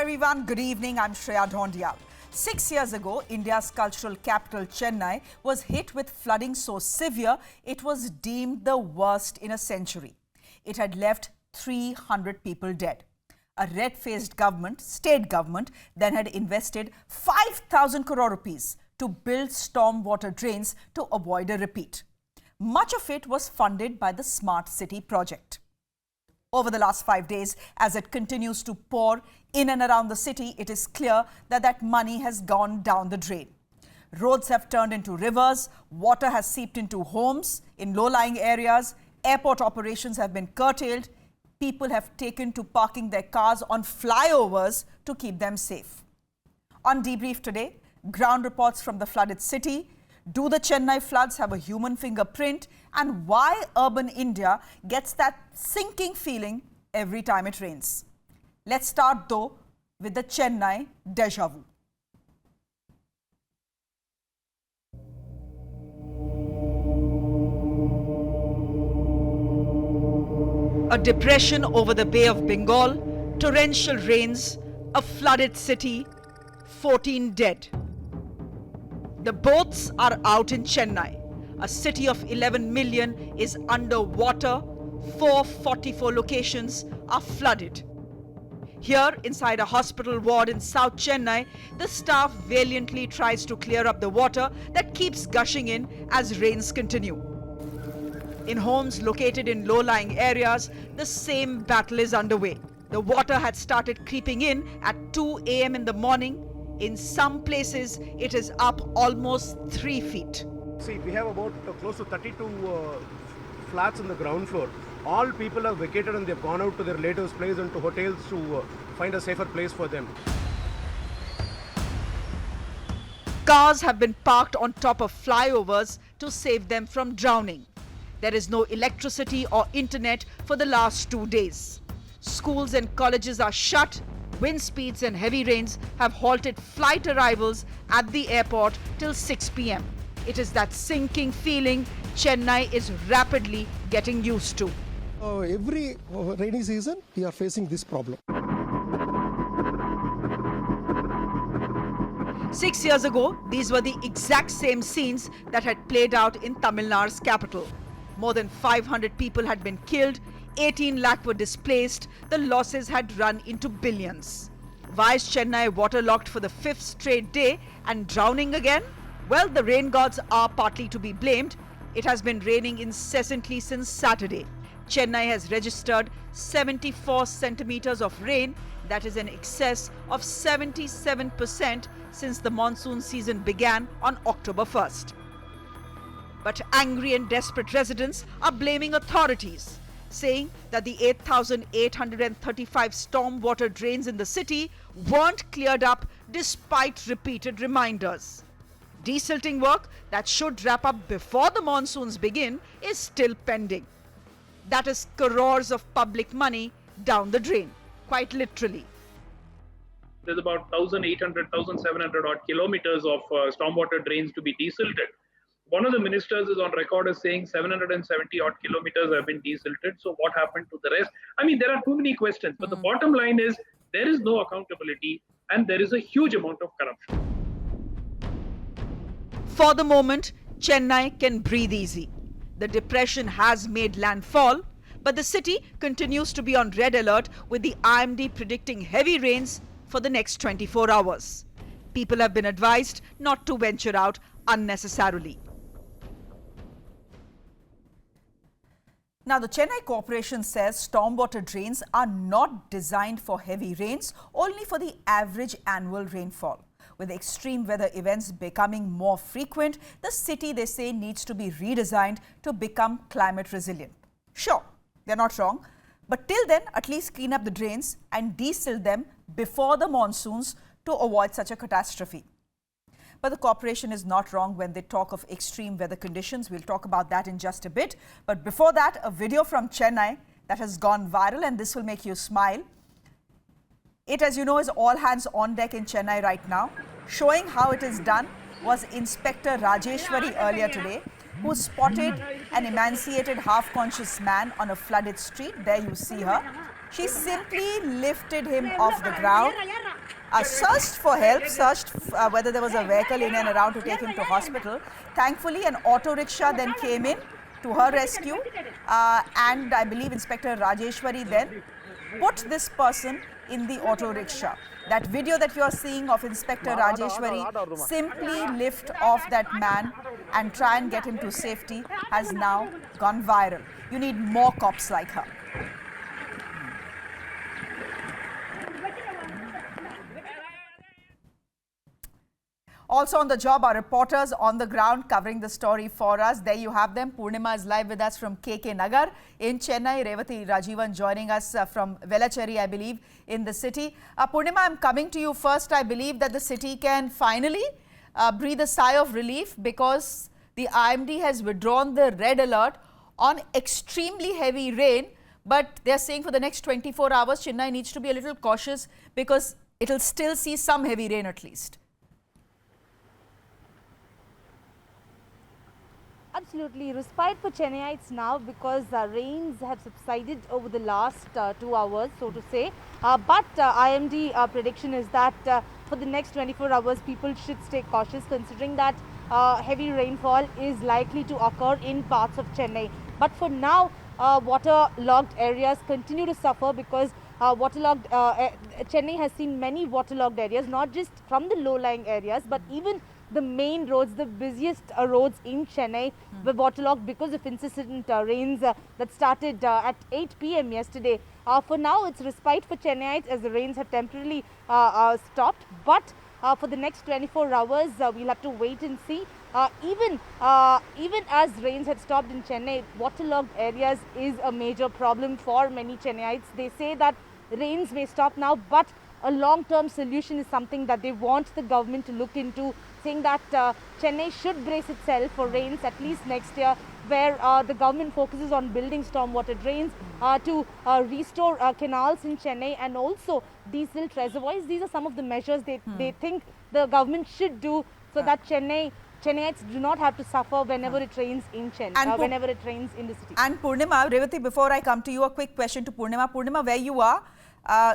everyone, good evening. I'm Shreya, Dhoundial. 6 years ago, India's cultural capital, Chennai, was hit with flooding so severe it was deemed the worst in a century. It had left 300 people dead. A red-faced government, state government, then had invested 5,000 crore rupees to build stormwater drains to avoid a repeat. Much of it was funded by the Smart City project. Over the last 5 days, as it continues to pour in and around the city, it is clear that that money has gone down the drain. Roads have turned into rivers, water has seeped into homes in low-lying areas, airport operations have been curtailed, people have taken to parking their cars on flyovers to keep them safe. On Debrief today, ground reports from the flooded city. Do the Chennai floods have a human fingerprint? And why urban India gets that sinking feeling every time it rains? Let's start though with the Chennai deja vu. A depression over the Bay of Bengal, torrential rains, a flooded city, 14 dead. The boats are out in Chennai. A city of 11 million is underwater. 444 locations are flooded. Here, inside a hospital ward in South Chennai, the staff valiantly tries to clear up the water that keeps gushing in as rains continue. In homes located in low-lying areas, the same battle is underway. The water had started creeping in at 2 a.m. in the morning. In some places, it is up almost 3 feet. See, we have about close to 32 flats on the ground floor. All people have vacated and they've gone out to their relatives' place and to hotels to find a safer place for them. Cars have been parked on top of flyovers to save them from drowning. There is no electricity or internet for the last 2 days. Schools and colleges are shut. Wind speeds and heavy rains have halted flight arrivals at the airport till 6 p.m. It is that sinking feeling Chennai is rapidly getting used to. Every rainy season, we are facing this problem. 6 years ago, these were the exact same scenes that had played out in Tamil Nadu's capital. More than 500 people had been killed, 18 lakh were displaced, the losses had run into billions. Why is Chennai waterlogged for the 5th straight day and drowning again? Well, the rain gods are partly to be blamed. It has been raining incessantly since Saturday. Chennai has registered 74 centimeters of rain, that is an excess of 77% since the monsoon season began on October 1st. But angry and desperate residents are blaming authorities, saying that the 8,835 stormwater drains in the city weren't cleared up despite repeated reminders. Desilting work that should wrap up before the monsoons begin is still pending. That is crores of public money down the drain, quite literally. There's about 1,800, 1,700 odd kilometers of stormwater drains to be desilted. One of the ministers is on record as saying 770 odd kilometers have been desilted. So what happened to the rest? I mean, there are too many questions, but the bottom line is there is no accountability and there is a huge amount of corruption. For the moment, Chennai can breathe easy. The depression has made landfall, but the city continues to be on red alert with the IMD predicting heavy rains for the next 24 hours. People have been advised not to venture out unnecessarily. Now, the Chennai Corporation says stormwater drains are not designed for heavy rains, only for the average annual rainfall. With extreme weather events becoming more frequent, the city, they say, needs to be redesigned to become climate resilient. Sure, they're not wrong, but till then, at least clean up the drains and desil them before the monsoons to avoid such a catastrophe. But the corporation is not wrong when they talk of extreme weather conditions. We'll talk about that in just a bit. But before that, a video from Chennai that has gone viral, and this will make you smile. It, as you know, is all hands on deck in Chennai right now. Showing how it is done was Inspector Rajeshwari earlier today, who spotted an emaciated, half-conscious man on a flooded street. There you see her. She simply lifted him off the ground searched for help, searched whether there was a vehicle in and around to take him to hospital. Thankfully, an auto rickshaw then came in to her rescue, and I believe Inspector Rajeshwari then put this person in the auto rickshaw. That video that you are seeing of Inspector Rajeshwari simply lift off that man and try and get him to safety has now gone viral. You need more cops like her. Also on the job are reporters on the ground covering the story for us. There you have them. Purnima is live with us from KK Nagar in Chennai. Revati Rajivan joining us from Velachery, I believe, in the city. Purnima, I'm coming to you first. I believe that the city can finally breathe a sigh of relief because the IMD has withdrawn the red alert on extremely heavy rain. But they're saying for the next 24 hours, Chennai needs to be a little cautious because it'll still see some heavy rain at least. Absolutely. Respite for Chennaiites now because rains have subsided over the last 2 hours, so to say. But IMD prediction is that for the next 24 hours, people should stay cautious considering that heavy rainfall is likely to occur in parts of Chennai. But for now, waterlogged areas continue to suffer because Chennai has seen many waterlogged areas, not just from the low-lying areas, but even the main roads, the busiest roads in Chennai were waterlogged because of incessant rains that started at 8 p.m. yesterday. For now, it's respite for Chennaiites as the rains have temporarily stopped. But for the next 24 hours, we'll have to wait and see. Even as rains had stopped in Chennai, waterlogged areas is a major problem for many Chennaiites. They say that rains may stop now, but a long-term solution is something that they want the government to look into, saying that Chennai should brace itself for rains at least next year, where the government focuses on building stormwater drains to restore canals in Chennai and also desilt reservoirs. These are some of the measures they think the government should do so that Chennaiites do not have to suffer whenever it rains in Chennai, whenever it rains in the city. And Purnima, Revati, before I come to you, a quick question to Purnima. Purnima, where you are,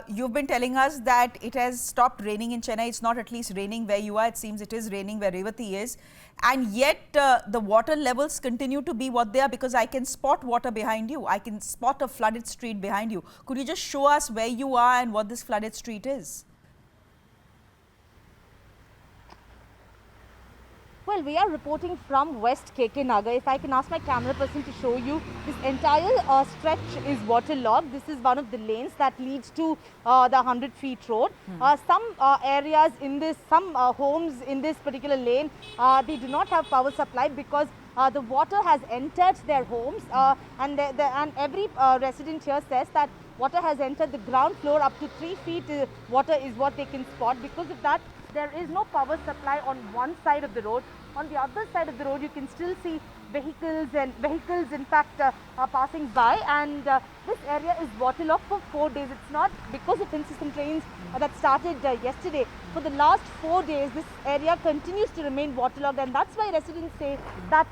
you've been telling us that it has stopped raining in Chennai. It's not at least raining where you are. It seems it is raining where Revati is. And yet the water levels continue to be what they are because I can spot water behind you. I can spot a flooded street behind you. Could you just show us where you are and what this flooded street is? Well, we are reporting from West KK Nagar. If I can ask my camera person to show you, this entire stretch is waterlogged. This is one of the lanes that leads to the 100 feet road. Some areas in this, some homes in this particular lane, they do not have power supply because the water has entered their homes and every resident here says that water has entered the ground floor up to 3 feet. Water is what they can spot. Because of that, there is no power supply on one side of the road. On the other side of the road, you can still see vehicles in fact are passing by, and this area is waterlogged for 4 days. It's not because of incessant rains that started yesterday. For the last 4 days, this area continues to remain waterlogged, and that's why residents say that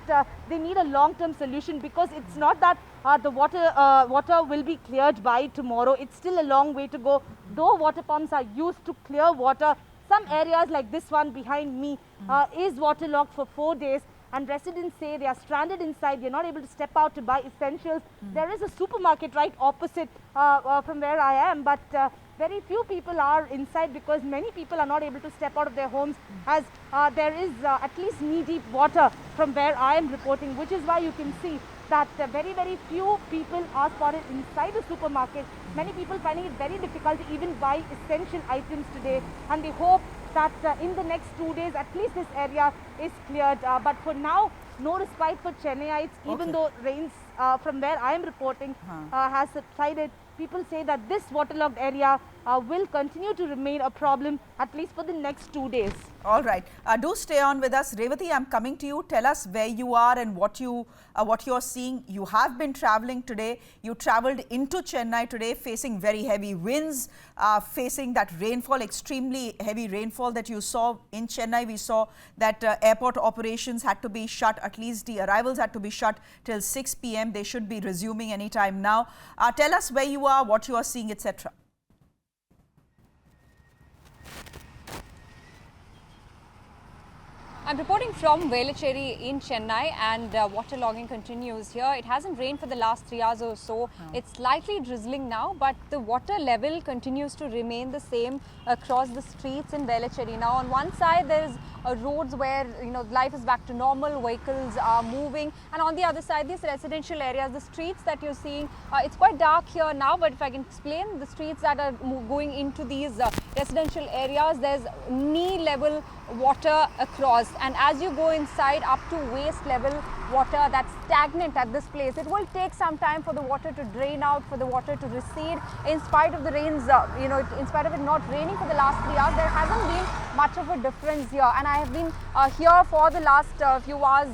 they need a long-term solution, because it's not that the water will be cleared by tomorrow. It's still a long way to go. Though water pumps are used to clear water, some areas like this one behind me is waterlogged for 4 days, and residents say they are stranded inside. They're not able to step out to buy essentials. There is a supermarket right opposite from where I am, but very few people are inside because many people are not able to step out of their homes, as there is at least knee-deep water from where I am reporting, which is why you can see that very, very few people are spotted inside the supermarket. Many people finding it very difficult to even buy essential items today, and they hope that in the next 2 days at least this area is cleared. But for now, no respite for Chennaiites, even though rains from where I am reporting has subsided. People say that this waterlogged area will continue to remain a problem at least for the next 2 days. All right. Do stay on with us. Revati, I'm coming to you. Tell us where you are and what you're seeing. You have been traveling today. You traveled into Chennai today, facing very heavy winds, facing that rainfall, extremely heavy rainfall that you saw in Chennai. We saw that airport operations had to be shut. At least the arrivals had to be shut till 6 p.m. They should be resuming anytime now. Tell us where you are, what you are seeing, etc. I'm reporting from Velachery in Chennai, and waterlogging continues here. It hasn't rained for the last 3 hours or so. It's slightly drizzling now, but the water level continues to remain the same across the streets in Velachery. Now, on one side, there's roads where life is back to normal, vehicles are moving, and on the other side, these residential areas, the streets that you're seeing, it's quite dark here now. But if I can explain, the streets that are going into these residential areas, there's knee-level water across, and as you go inside up to waist level water that's stagnant at this place. It will take some time for the water to drain out, for the water to recede. In spite of the rains, in spite of it not raining for the last 3 hours, there hasn't been much of a difference here. And I have been here for the last few hours,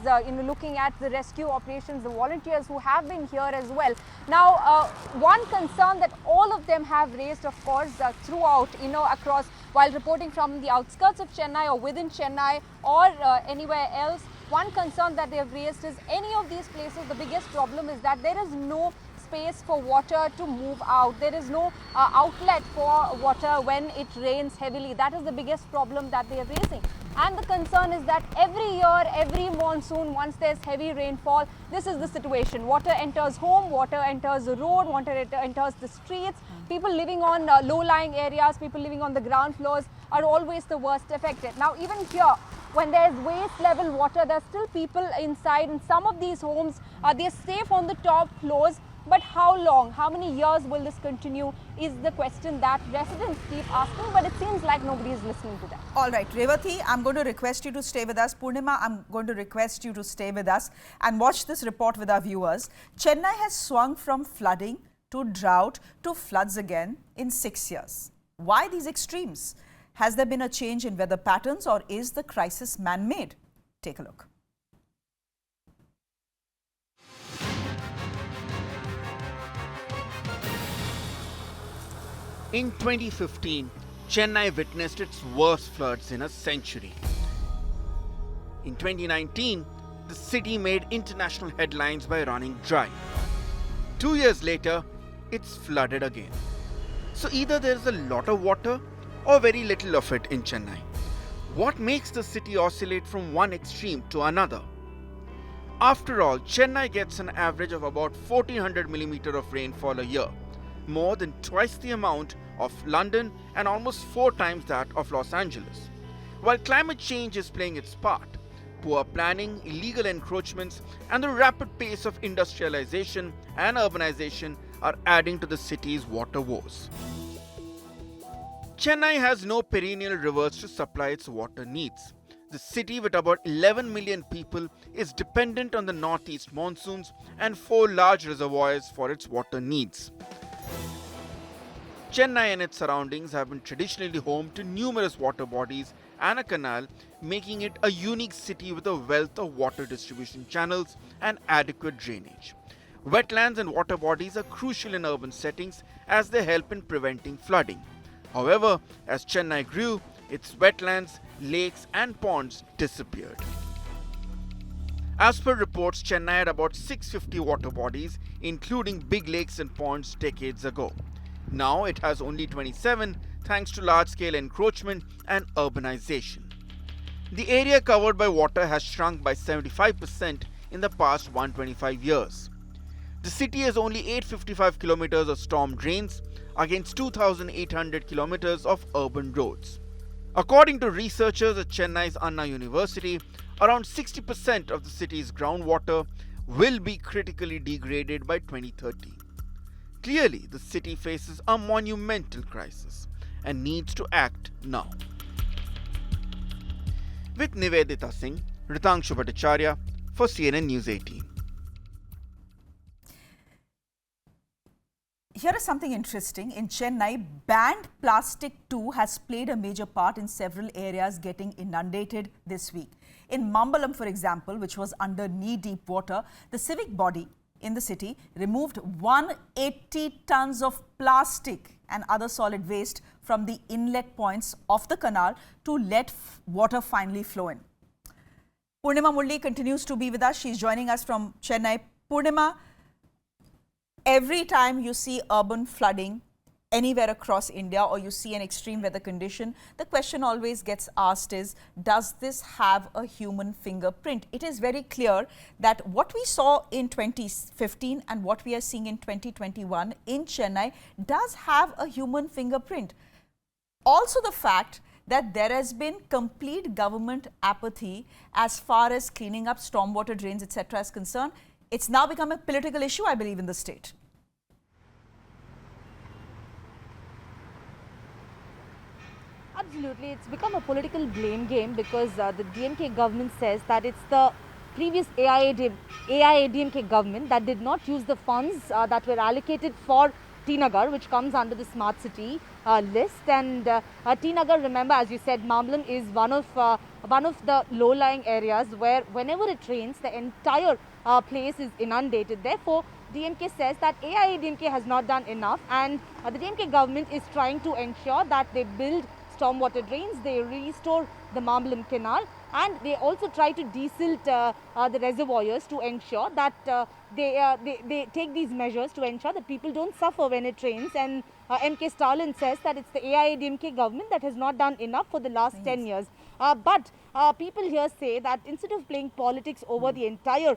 looking at the rescue operations, the volunteers who have been here as well. Now, one concern that all of them have raised, of course, throughout, across, while reporting from the outskirts of Chennai or within Chennai or anywhere else, one concern that they have raised is any of these places, the biggest problem is that there is no space for water to move out. There is no outlet for water when it rains heavily. That is the biggest problem that they are raising. And the concern is that every year, every monsoon, once there's heavy rainfall, this is the situation. Water enters home, water enters the road, water enters the streets. People living on low-lying areas, people living on the ground floors are always the worst affected. Now, even here, when there's waist-level water, there's still people inside. In some of these homes, they're safe on the top floors. But how long, how many years will this continue is the question that residents keep asking, but it seems like nobody is listening to them. All right, Revathi, I'm going to request you to stay with us. Purnima, I'm going to request you to stay with us and watch this report with our viewers. Chennai has swung from flooding to drought to floods again in 6 years. Why these extremes? Has there been a change in weather patterns, or is the crisis man-made? Take a look. In 2015, Chennai witnessed its worst floods in a century. In 2019, the city made international headlines by running dry. 2 years later, it's flooded again. So either there's a lot of water or very little of it in Chennai. What makes the city oscillate from one extreme to another? After all, Chennai gets an average of about 1400 millimeters of rainfall a year, more than twice the amount of London and almost 4 times that of Los Angeles. While climate change is playing its part, poor planning, illegal encroachments, and the rapid pace of industrialization and urbanization are adding to the city's water woes. Chennai has no perennial rivers to supply its water needs. The city, with about 11 million people, is dependent on the northeast monsoons and 4 large reservoirs for its water needs. Chennai and its surroundings have been traditionally home to numerous water bodies and a canal, making it a unique city with a wealth of water distribution channels and adequate drainage. Wetlands and water bodies are crucial in urban settings as they help in preventing flooding. However, as Chennai grew, its wetlands, lakes and ponds disappeared. As per reports, Chennai had about 650 water bodies, including big lakes and ponds decades ago. Now it has only 27 thanks to large-scale encroachment and urbanization. The area covered by water has shrunk by 75% in the past 125 years. The city has only 855 kilometers of storm drains against 2,800 kilometers of urban roads. According to researchers at Chennai's Anna University, around 60% of the city's groundwater will be critically degraded by 2030. Clearly, the city faces a monumental crisis and needs to act now. With Nivedita Singh, Ritangshu Bhattacharya for CNN News 18. Here is something interesting. In Chennai, banned plastic too has played a major part in several areas getting inundated this week. In Mambalam, for example, which was under knee-deep water, the civic body in the city removed 180 tons of plastic and other solid waste from the inlet points of the canal to let water finally flow in. Purnima Murli continues to be with us. She's joining us from Chennai. Purnima, every time you see urban flooding, anywhere across India or you see an extreme weather condition, the question always gets asked is, does this have a human fingerprint? It is very clear that what we saw in 2015 and what we are seeing in 2021 in Chennai does have a human fingerprint. Also the fact that there has been complete government apathy as far as cleaning up stormwater drains, etc. is concerned. It's now become a political issue, I believe, in the state. Absolutely, it's become a political blame game because the DMK government says that it's the previous AIADMK government that did not use the funds that were allocated for T Nagar, which comes under the smart city list. And T Nagar, remember, as you said, Mamlam is one of the low-lying areas where whenever it rains, the entire place is inundated. Therefore, DMK says that AIADMK has not done enough, and the DMK government is trying to ensure that they build stormwater drains, they restore the Mamlam Canal, and they also try to desilt the reservoirs to ensure that they take these measures to ensure that people don't suffer when it rains. And MK Stalin says that it's the AIADMK government that has not done enough for the last 10 years. But people here say that instead of playing politics over the entire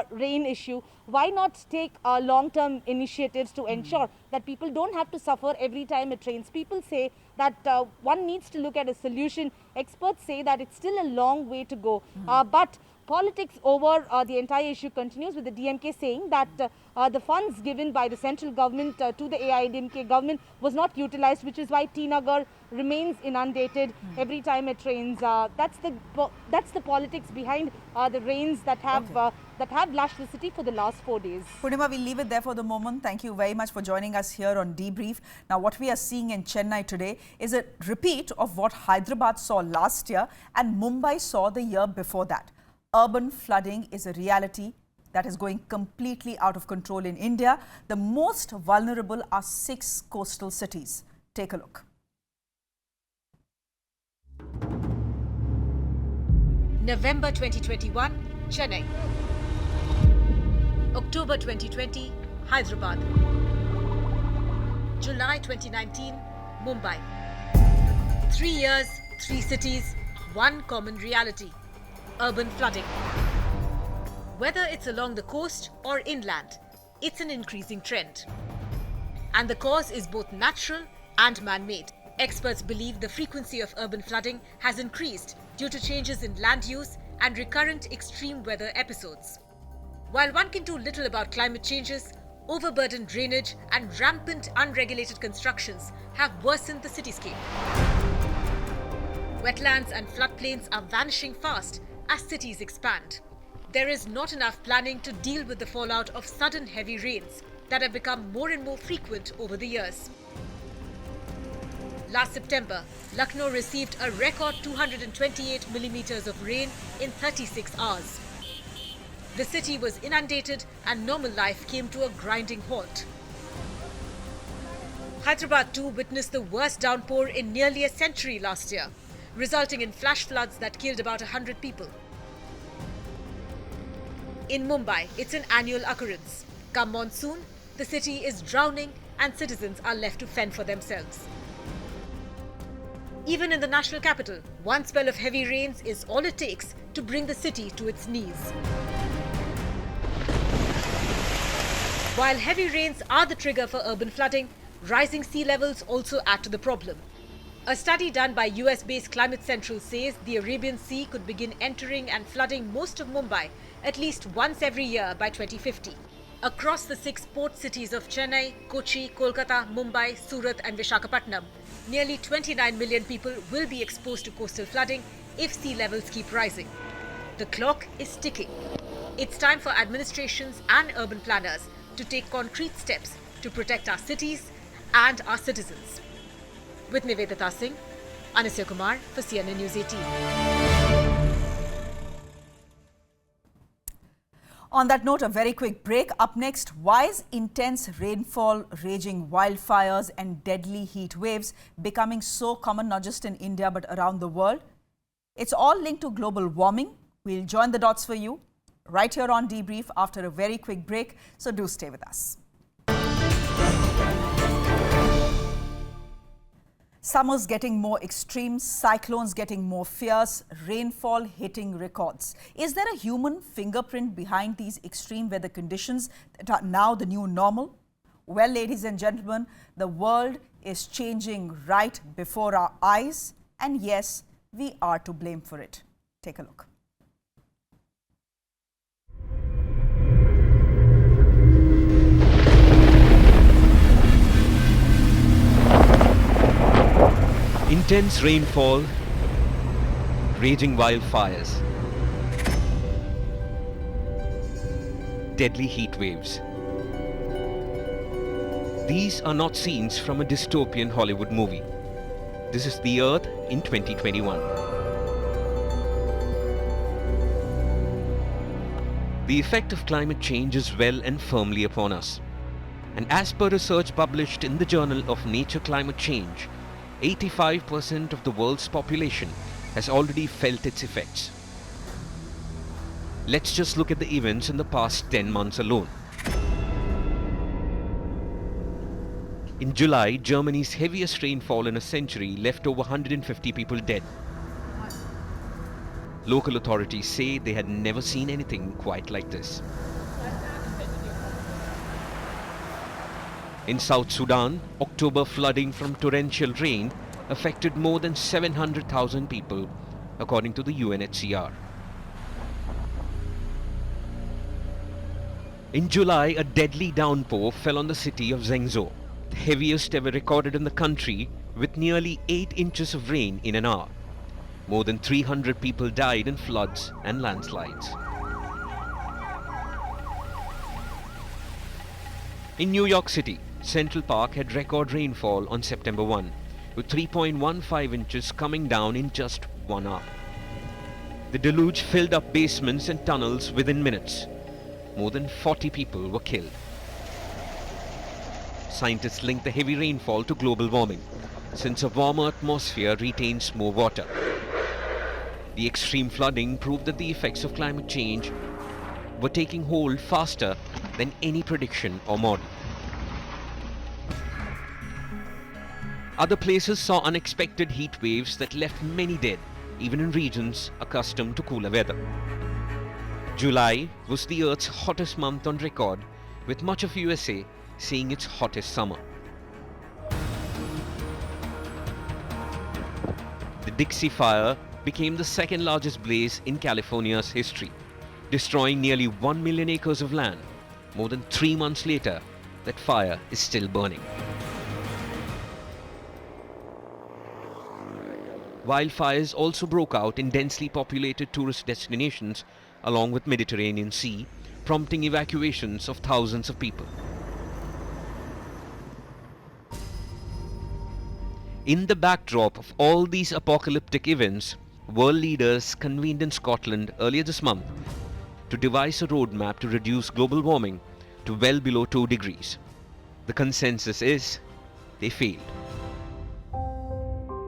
rain issue, why not take long-term initiatives to ensure that people don't have to suffer every time it rains? People say that one needs to look at a solution. Experts say that it's still a long way to go. But politics over the entire issue continues, with the DMK saying that the funds given by the central government to the AIADMK government was not utilized, which is why T Nagar remains inundated every time it rains. That's the politics behind the rains that have lashed the city for the last 4 days. Purnima, we'll leave it there for the moment. Thank you very much for joining us here on Debrief. Now, what we are seeing in Chennai today is a repeat of what Hyderabad saw last year and Mumbai saw the year before that. Urban flooding is a reality that is going completely out of control in India. The most vulnerable are 6 coastal cities. Take a look. November 2021, Chennai. October 2020, Hyderabad. July 2019, Mumbai. 3 years, 3 cities, one common reality: urban flooding. Whether it's along the coast or inland, it's an increasing trend. And the cause is both natural and man-made. Experts believe the frequency of urban flooding has increased due to changes in land use and recurrent extreme weather episodes. While one can do little about climate changes, overburdened drainage and rampant unregulated constructions have worsened the cityscape. Wetlands and floodplains are vanishing fast as cities expand. There is not enough planning to deal with the fallout of sudden heavy rains that have become more and more frequent over the years. Last September, Lucknow received a record 228 millimeters of rain in 36 hours. The city was inundated and normal life came to a grinding halt. Hyderabad too witnessed the worst downpour in nearly a century last year, resulting in flash floods that killed about 100 people. In Mumbai, it's an annual occurrence. Come monsoon, the city is drowning and citizens are left to fend for themselves. Even in the national capital, one spell of heavy rains is all it takes to bring the city to its knees. While heavy rains are the trigger for urban flooding, rising sea levels also add to the problem. A study done by US-based Climate Central says the Arabian Sea could begin entering and flooding most of Mumbai at least once every year by 2050. Across the 6 port cities of Chennai, Kochi, Kolkata, Mumbai, Surat and Visakhapatnam, nearly 29 million people will be exposed to coastal flooding if sea levels keep rising. The clock is ticking. It's time for administrations and urban planners to take concrete steps to protect our cities and our citizens. With Nivedita Singh, Anisya Kumar for CNN News 18. On that note, a very quick break. Up next, why is intense rainfall, raging wildfires and deadly heat waves becoming so common not just in India but around the world? It's all linked to global warming. We'll join the dots for you right here on Debrief after a very quick break, so do stay with us. Summers getting more extreme, cyclones getting more fierce, rainfall hitting records. Is there a human fingerprint behind these extreme weather conditions that are now the new normal? Well, ladies and gentlemen, the world is changing right before our eyes, and yes, we are to blame for it. Take a look. Intense rainfall, raging wildfires, deadly heat waves. These are not scenes from a dystopian Hollywood movie. This is the Earth in 2021. The effect of climate change is well and firmly upon us. And as per research published in the Journal of Nature Climate Change, 85% of the world's population has already felt its effects. Let's just look at the events in the past 10 months alone. In July, Germany's heaviest rainfall in a century left over 150 people dead. Local authorities say they had never seen anything quite like this. In South Sudan, October flooding from torrential rain affected more than 700,000 people, according to the UNHCR. In July, a deadly downpour fell on the city of Zhengzhou, the heaviest ever recorded in the country, with nearly 8 inches of rain in an hour. More than 300 people died in floods and landslides. In New York City, Central Park had record rainfall on September 1, with 3.15 inches coming down in just 1 hour. The deluge filled up basements and tunnels within minutes. More than 40 people were killed. Scientists link the heavy rainfall to global warming, since a warmer atmosphere retains more water. The extreme flooding proved that the effects of climate change were taking hold faster than any prediction or model. Other places saw unexpected heat waves that left many dead, even in regions accustomed to cooler weather. July was the Earth's hottest month on record, with much of USA seeing its hottest summer. The Dixie Fire became the second largest blaze in California's history, destroying nearly 1 million acres of land. More than 3 months later, that fire is still burning. Wildfires also broke out in densely populated tourist destinations along with Mediterranean Sea, prompting evacuations of thousands of people. In the backdrop of all these apocalyptic events, world leaders convened in Scotland earlier this month to devise a roadmap to reduce global warming to well below 2 degrees. The consensus is they failed.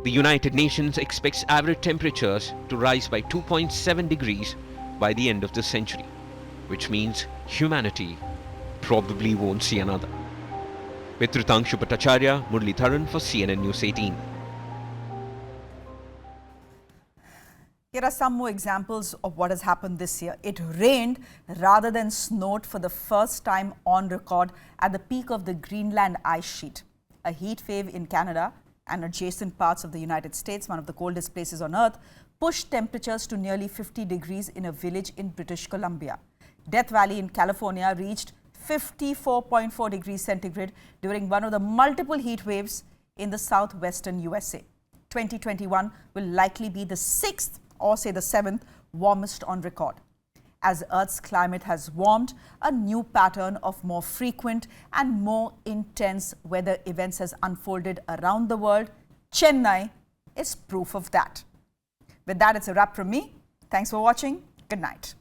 The United Nations expects average temperatures to rise by 2.7 degrees by the end of this century, which means humanity probably won't see another. With Ritangshu Bhattacharya, Murli Tharan for CNN News 18. Here are some more examples of what has happened this year. It rained rather than snowed for the first time on record at the peak of the Greenland ice sheet. A heat wave in Canada and adjacent parts of the United States, one of the coldest places on Earth, pushed temperatures to nearly 50 degrees in a village in British Columbia. Death Valley in California reached 54.4 degrees centigrade during one of the multiple heat waves in the southwestern USA. 2021 will likely be the 6th or say the 7th warmest on record. As Earth's climate has warmed, a new pattern of more frequent and more intense weather events has unfolded around the world. Chennai is proof of that. With that, it's a wrap from me. Thanks for watching. Good night.